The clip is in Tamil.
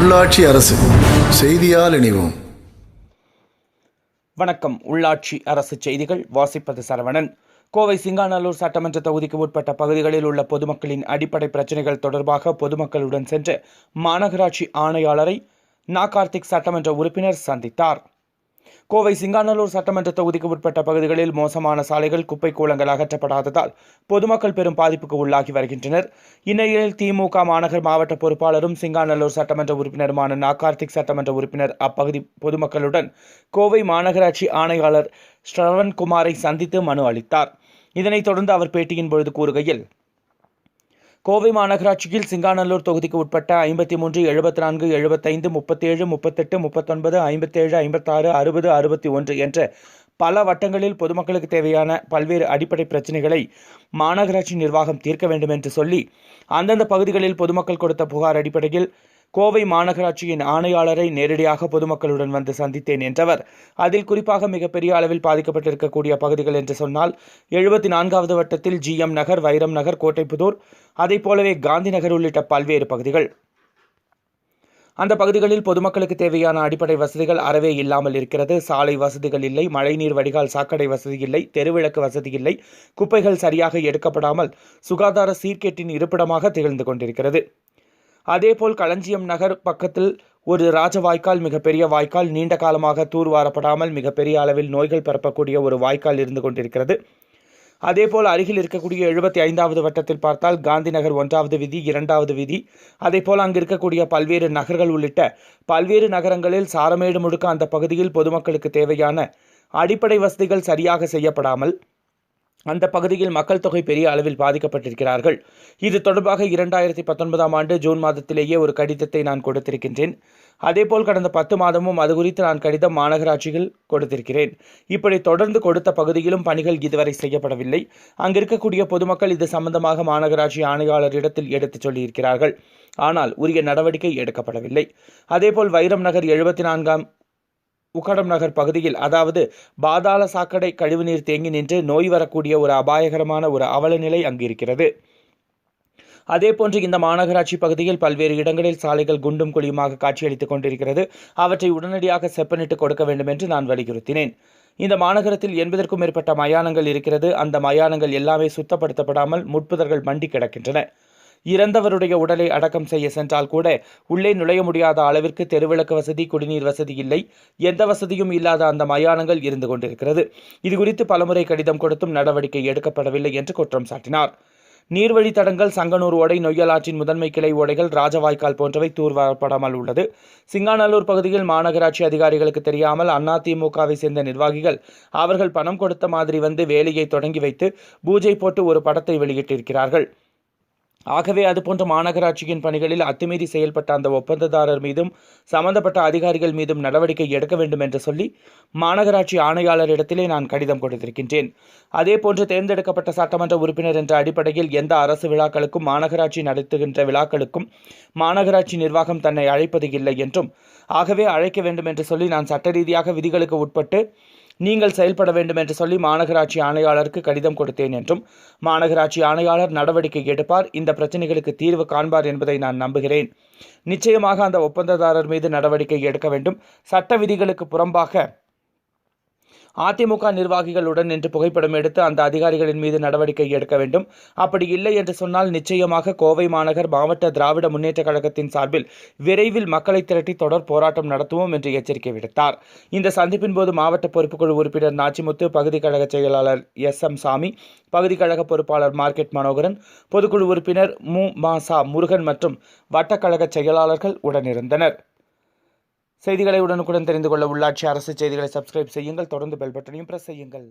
உள்ளாட்சி அரசு செய்தியால் இணைவோம். வணக்கம். உள்ளாட்சி அரசு செய்திகள் வாசிப்பது சரவணன். கோவை சிங்காநல்லூர் சட்டமன்ற தொகுதிக்கு உட்பட்ட பகுதிகளில் உள்ள பொதுமக்களின் அடிப்படை பிரச்சினைகள் தொடர்பாக பொதுமக்களுடன் சென்று மாநகராட்சி ஆணையாளரை கார்த்திக் சட்டமன்ற உறுப்பினர் சந்தித்தார். கோவை சிங்காநல்லூர் சட்டமன்ற தொகுதிக்கு உட்பட்ட பகுதிகளில் மோசமான சாலைகள், குப்பை கூளங்கள் அகற்றப்படாததால் பொதுமக்கள் பெரும் பாதிப்புக்கு உள்ளாகி வருகின்றனர். இந்நிலையில் திமுக மாநகர் மாவட்ட பொறுப்பாளரும் சிங்காநல்லூர் சட்டமன்ற உறுப்பினருமான கார்த்திக் சட்டமன்ற உறுப்பினர் அப்பகுதி பொதுமக்களுடன் கோவை மாநகராட்சி ஆணையாளர் ஸ்ரவன்குமாரை சந்தித்து மனு அளித்தார். இதனைத் தொடர்ந்து அவர் பேட்டியின் பொழுது கூறுகையில், கோவை மாநகராட்சியில் சிங்காநல்லூர் தொகுதிக்கு உட்பட்ட 53, 74, 75, 37, 38, 39, 57, 56, 60, 61 என்ற பல வட்டங்களில் பொதுமக்களுக்கு தேவையான பல்வேறு அடிப்படை பிரச்சினைகளை மாநகராட்சி நிர்வாகம் தீர்க்க வேண்டும் என்று சொல்லி அந்தந்த பகுதிகளில் பொதுமக்கள் கொடுத்த புகார் அடிப்படையில் கோவை மாநகராட்சியின் ஆணையாளரை நேரடியாக பொதுமக்களுடன் வந்து சந்தித்தேன் என்றவர், அதில் குறிப்பாக மிகப்பெரிய அளவில் பாதிக்கப்பட்டிருக்கக்கூடிய பகுதிகள் என்று சொன்னால் 74வது வட்டத்தில் GM நகர், வைரம் நகர், கோட்டைப்புதூர், அதைப் போலவே காந்தி நகர் உள்ளிட்ட பல்வேறு பகுதிகள். அந்த பகுதிகளில் பொதுமக்களுக்கு தேவையான அடிப்படை வசதிகள் அறவே இல்லாமல் இருக்கிறது. சாலை வசதிகள் இல்லை, மழைநீர் வடிகால் சாக்கடை வசதி இல்லை, தெருவிளக்கு வசதி இல்லை, குப்பைகள் சரியாக எடுக்கப்படாமல் சுகாதார சீர்கேட்டின் இருப்பிடமாக திகழ்ந்து கொண்டிருக்கிறது. அதேபோல் களஞ்சியம் நகர் பக்கத்தில் ஒரு ராஜவாய்க்கால், மிகப்பெரிய வாய்க்கால், நீண்ட காலமாக தூர்வாரப்படாமல் மிகப்பெரிய அளவில் நோய்கள் பரப்பக்கூடிய ஒரு வாய்க்கால் இருந்து கொண்டிருக்கிறது. அதேபோல் அருகில் இருக்கக்கூடிய 75வது வட்டத்தில் பார்த்தால் காந்தி நகர் 1வது வீதி, 2வது வீதி, அதேபோல் அங்கு இருக்கக்கூடிய பல்வேறு நகர்கள் உள்ளிட்ட பல்வேறு நகரங்களில் சாரமேடு முழுக்க அந்த பகுதியில் பொதுமக்களுக்கு தேவையான அடிப்படை வசதிகள் சரியாக செய்யப்படாமல் அந்த பகுதியில் மக்கள் தொகை பெரிய அளவில் பாதிக்கப்பட்டிருக்கிறார்கள். இது தொடர்பாக 2019ஆம் ஆண்டு ஜூன் மாதத்திலேயே ஒரு கடிதத்தை நான் கொடுத்திருக்கின்றேன். அதேபோல் கடந்த 10 மாதமும் அது குறித்து நான் கடிதம் மாநகராட்சியில் கொடுத்திருக்கிறேன். இப்படி தொடர்ந்து கொடுத்த பகுதியிலும் பணிகள் இதுவரை செய்யப்படவில்லை. அங்கு இருக்கக்கூடிய பொதுமக்கள் இது சம்பந்தமாக மாநகராட்சி ஆணையாளரிடத்தில் எடுத்துச் சொல்லியிருக்கிறார்கள். ஆனால் உரிய நடவடிக்கை எடுக்கப்படவில்லை. அதேபோல் வைரம் நகர் 74ஆம் உக்கடம் நகர் பகுதியில், அதாவது பாதாள சாக்கடை கழிவுநீர் தேங்கி நின்று நோய் வரக்கூடிய ஒரு அபாயகரமான ஒரு அவல நிலை அங்கு இருக்கிறது. அதேபோன்று இந்த மாநகராட்சி பகுதியில் பல்வேறு இடங்களில் சாலைகள் குண்டும் குழியுமாக காட்சியளித்துக் கொண்டிருக்கிறது. அவற்றை உடனடியாக செப்பனிட்டு கொடுக்க வேண்டும் என்று நான் வலியுறுத்தினேன். இந்த மாநகரத்தில் 80க்கும் மேற்பட்ட மயானங்கள் இருக்கிறது. அந்த மயானங்கள் எல்லாமே சுத்தப்படுத்தப்படாமல் முட்புதர்கள் மண்டி கிடக்கின்றன. இறந்தவருடைய உடலை அடக்கம் செய்ய சென்றால் கூட உள்ளே நுழைய முடியாத அளவிற்கு தெருவிளக்கு வசதி, குடிநீர் வசதி இல்லை. எந்த வசதியும் இல்லாத அந்த மயானங்கள் இருந்து கொண்டிருக்கிறது. இதுகுறித்து பலமுறை கடிதம் கொடுத்தும் நடவடிக்கை எடுக்கப்படவில்லை என்று குற்றம் சாட்டினார். நீர்வழித்தடங்கள், சங்கனூர் ஓடை, நொய்யலாற்றின் முதன்மை கிளை ஓடைகள், ராஜவாய்க்கால் போன்றவை தூர்வாரப்படாமல் உள்ளது. சிங்காநல்லூர் பகுதியில் மாநகராட்சி அதிகாரிகளுக்கு தெரியாமல் அதிமுகவை சேர்ந்த நிர்வாகிகள் அவர்கள் பணம் கொடுத்த மாதிரி வந்து வேலையை தொடங்கி வைத்து பூஜை போட்டு ஒரு படத்தை வெளியிட்டிருக்கிறார்கள். ஆகவே அதுபோன்ற மாநகராட்சியின் பணிகளில் அத்துமீறி செயல்பட்ட அந்த ஒப்பந்ததாரர் மீதும் சம்பந்தப்பட்ட அதிகாரிகள் மீதும் நடவடிக்கை எடுக்க வேண்டும் என்று சொல்லி மாநகராட்சி ஆணையாளரிடத்திலே நான் கடிதம் கொடுத்திருக்கின்றேன். அதேபோன்று தேர்ந்தெடுக்கப்பட்ட சட்டமன்ற உறுப்பினர் என்ற அடிப்படையில் எந்த அரசு விழாக்களுக்கும் மாநகராட்சி நடத்துகின்ற விழாக்களுக்கும் மாநகராட்சி நிர்வாகம் தன்னை அழைப்பது இல்லை என்றும், ஆகவே அழைக்க வேண்டும் என்று சொல்லி நான் சட்ட ரீதியாக விதிகளுக்கு உட்பட்டு நீங்கள் செயல்பட வேண்டும் என்று சொல்லி மாநகராட்சி ஆணையாளருக்கு கடிதம் கொடுத்தேன் என்றும், மாநகராட்சி ஆணையாளர் நடவடிக்கை எடுப்பார், இந்த பிரச்சனைகளுக்கு தீர்வு காண்பார் என்பதை நான் நம்புகிறேன். நிச்சயமாக அந்த ஒப்பந்ததாரர் மீது நடவடிக்கை எடுக்க வேண்டும். சட்ட விதிகளுக்கு புறம்பாக அதிமுக நிர்வாகிகளுடன் நின்று புகைப்படம் எடுத்து அந்த அதிகாரிகளின் மீது நடவடிக்கை எடுக்க வேண்டும். அப்படி இல்லை என்று சொன்னால் நிச்சயமாக கோவை மாநகர் மாவட்ட திராவிட முன்னேற்ற கழகத்தின் சார்பில் விரைவில் மக்களை திரட்டி தொடர் போராட்டம் நடத்துவோம் என்று எச்சரிக்கை விடுத்தார். இந்த சந்திப்பின் போது மாவட்ட பொறுப்புக்குழு உறுப்பினர் நாச்சிமுத்து, பகுதி கழக செயலாளர் SM சாமி, பகுதி கழக பொறுப்பாளர் மார்க்கெட் மனோகரன், பொதுக்குழு உறுப்பினர் மு.ம.ச. முருகன் மற்றும் வட்டக்கழக செயலாளர்கள் உடனிருந்தனர். செய்திகளை உடனுக்குடன் தெரிந்து கொள்ள உள்ளாட்சி அரசு செய்திகளை சப்ஸ்கிரைப் செய்யுங்கள். தொடர்ந்து பெல் பட்டனையும் பிரஸ் செய்யுங்கள்.